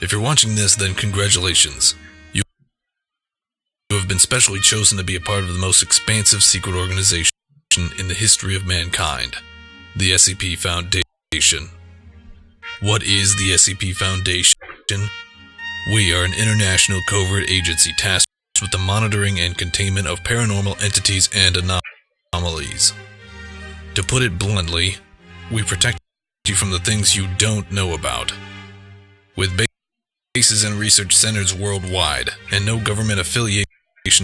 If you're watching this, then congratulations. You have been specially chosen to be a part of the most expansive secret organization in the history of mankind, the SCP Foundation. What is the SCP Foundation? We are an international covert agency tasked with the monitoring and containment of paranormal entities and anomalies. To put it bluntly, we protect you from the things you don't know about. With bases and research centers worldwide, and no government affiliation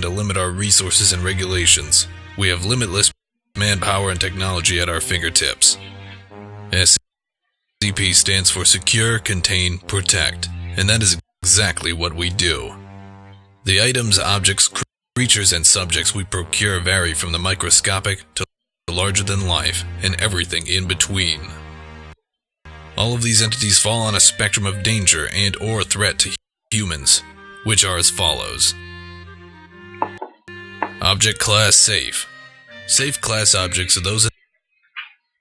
to limit our resources and regulations, we have limitless manpower and technology at our fingertips. SCP stands for Secure, Contain, Protect, and that is exactly what we do. The items, objects, creatures, and subjects we procure vary from the microscopic to larger than life, and everything in between. All of these entities fall on a spectrum of danger and or threat to humans, which are as follows. Object Class Safe. Safe class objects are those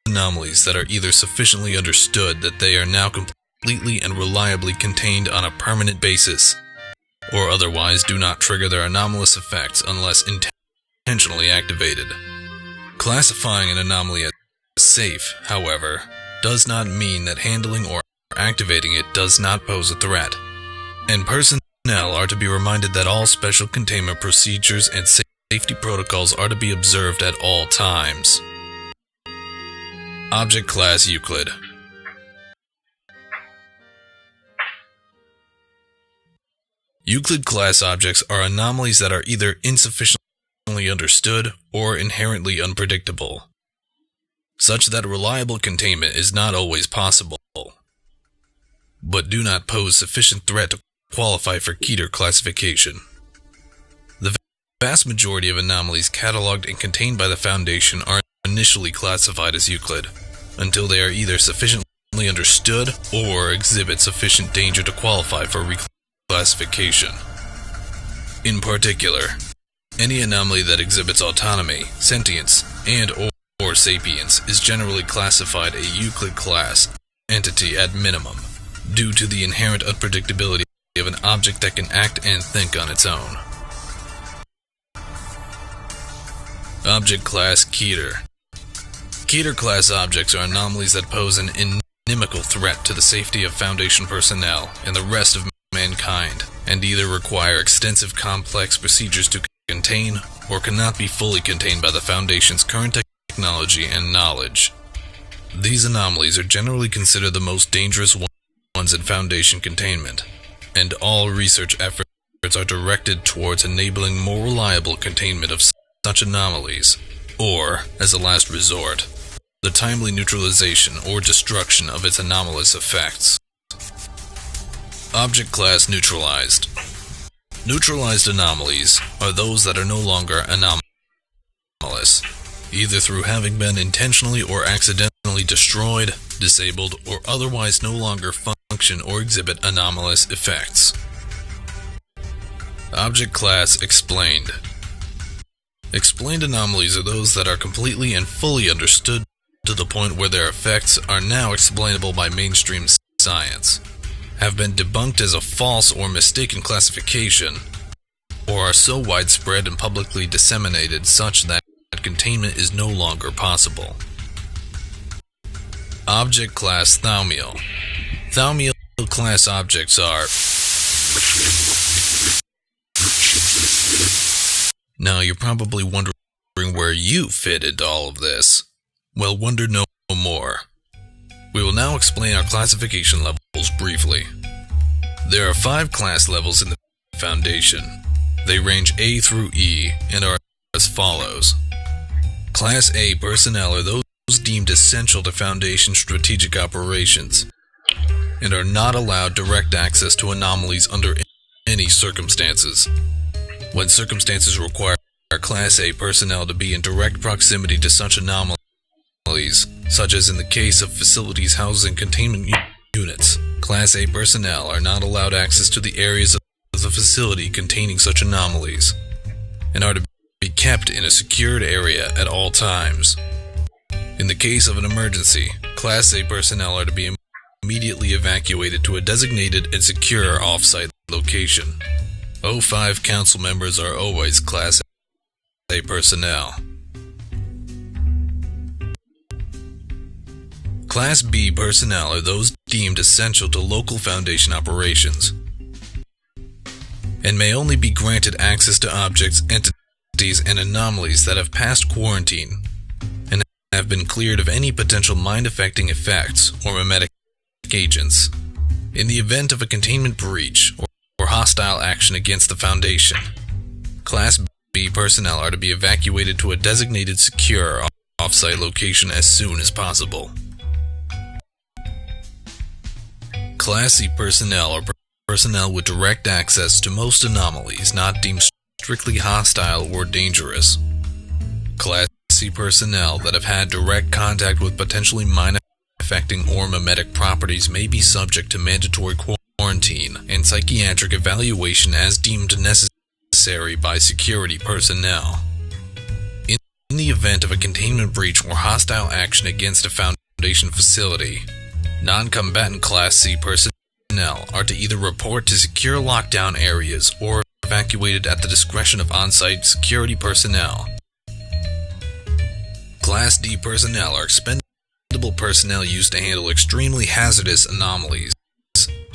anomalies that are either sufficiently understood that they are now completely and reliably contained on a permanent basis, or otherwise do not trigger their anomalous effects unless intentionally activated. Classifying an anomaly as safe, however, does not mean that handling or activating it does not pose a threat, and personnel are to be reminded that all special containment procedures and safety protocols are to be observed at all times. Object Class Euclid. Euclid class objects are anomalies that are either insufficiently understood or inherently unpredictable, such that reliable containment is not always possible, but do not pose sufficient threat to qualify for Keter classification. The vast majority of anomalies cataloged and contained by the Foundation are initially classified as Euclid, until they are either sufficiently understood or exhibit sufficient danger to qualify for reclassification. In particular, any anomaly that exhibits autonomy, sentience, and or sapience is generally classified a Euclid class entity at minimum, due to the inherent unpredictability of an object that can act and think on its own. Object Class Keter. Keter class objects are anomalies that pose an inimical threat to the safety of Foundation personnel and the rest of mankind, and either require extensive complex procedures to contain or cannot be fully contained by the Foundation's current technology and knowledge. These anomalies are generally considered the most dangerous ones in Foundation containment, and all research efforts are directed towards enabling more reliable containment of such anomalies, or, as a last resort, the timely neutralization or destruction of its anomalous effects. Object Class Neutralized. Neutralized anomalies are those that are no longer anomalous, either through having been intentionally or accidentally destroyed, disabled, or otherwise no longer function or exhibit anomalous effects. Object Class Explained. Explained anomalies are those that are completely and fully understood to the point where their effects are now explainable by mainstream science, have been debunked as a false or mistaken classification, or are so widespread and publicly disseminated such that containment is no longer possible. Object Class Thaumiel. Thaumiel class objects are... Now you're probably wondering where you fit into all of this. Well, wonder no more. We will now explain our classification levels briefly. There are 5 class levels in the Foundation. They range A through E and are as follows. Class A personnel are those deemed essential to Foundation strategic operations and are not allowed direct access to anomalies under any circumstances. When circumstances require Class A personnel to be in direct proximity to such anomalies, such as in the case of facilities housing containment units, Class A personnel are not allowed access to the areas of the facility containing such anomalies, and are to be kept in a secured area at all times. In the case of an emergency, Class A personnel are to be immediately evacuated to a designated and secure off-site location. O5 council members are always Class A personnel. Class B personnel are those deemed essential to local Foundation operations and may only be granted access to objects, entities, and anomalies that have passed quarantine and have been cleared of any potential mind-affecting effects or memetic agents. In the event of a containment breach or hostile action against the Foundation, Class B personnel are to be evacuated to a designated secure off-site location as soon as possible. Class C personnel are personnel with direct access to most anomalies not deemed strictly hostile or dangerous. Class C personnel that have had direct contact with potentially mind-affecting or memetic properties may be subject to mandatory quarantine and psychiatric evaluation as deemed necessary by security personnel. In the event of a containment breach or hostile action against a Foundation facility, non-combatant Class C personnel are to either report to secure lockdown areas or evacuated at the discretion of on-site security personnel. Class D personnel are expendable personnel used to handle extremely hazardous anomalies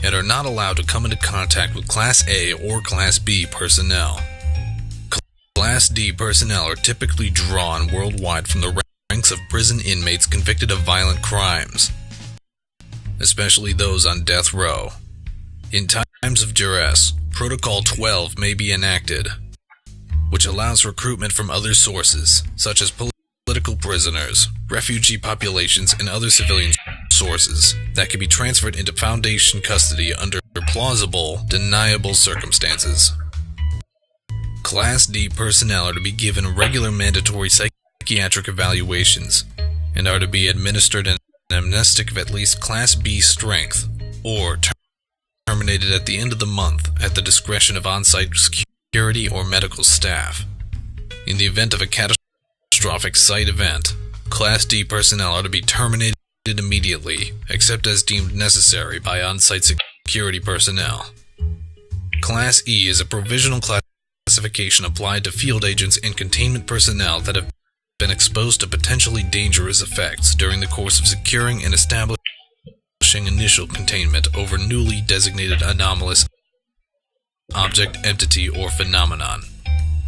and are not allowed to come into contact with Class A or Class B personnel. Class D personnel are typically drawn worldwide from the ranks of prison inmates convicted of violent crimes, especially those on death row. In times of duress, Protocol 12 may be enacted, which allows recruitment from other sources, such as political prisoners, refugee populations, and other civilian sources that can be transferred into Foundation custody under plausible, deniable circumstances. Class D personnel are to be given regular mandatory psychiatric evaluations and are to be administered an amnestic of at least Class B strength or terminated at the end of the month at the discretion of on-site security or medical staff. In the event of a catastrophic site event, Class D personnel are to be terminated immediately, except as deemed necessary by on-site security personnel. Class E is a provisional classification applied to field agents and containment personnel that have been exposed to potentially dangerous effects during the course of securing and establishing initial containment over newly designated anomalous object, entity, or phenomenon.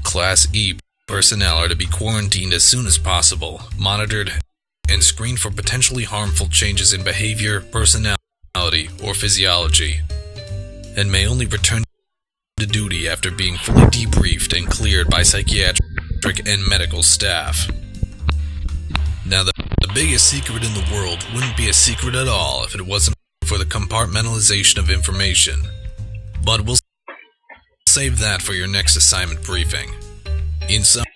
Class E personnel are to be quarantined as soon as possible, monitored, and screened for potentially harmful changes in behavior, personality, or physiology, and may only return to duty after being fully debriefed and cleared by psychiatric and medical staff. Now, the biggest secret in the world wouldn't be a secret at all if it wasn't for the compartmentalization of information. But we'll save that for your next assignment briefing. In summary,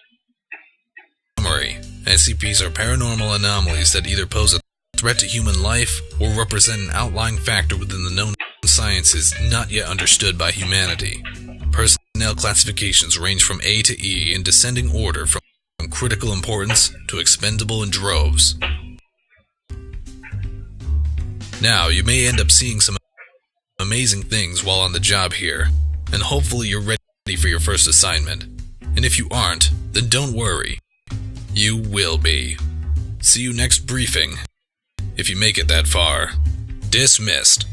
SCPs are paranormal anomalies that either pose a threat to human life or represent an outlying factor within the known sciences not yet understood by humanity. Personnel classifications range from A to E in descending order from critical importance to expendable in droves. Now, you may end up seeing some amazing things while on the job here, and hopefully you're ready for your first assignment. And if you aren't, then don't worry. You will be. See you next briefing. If you make it that far. Dismissed.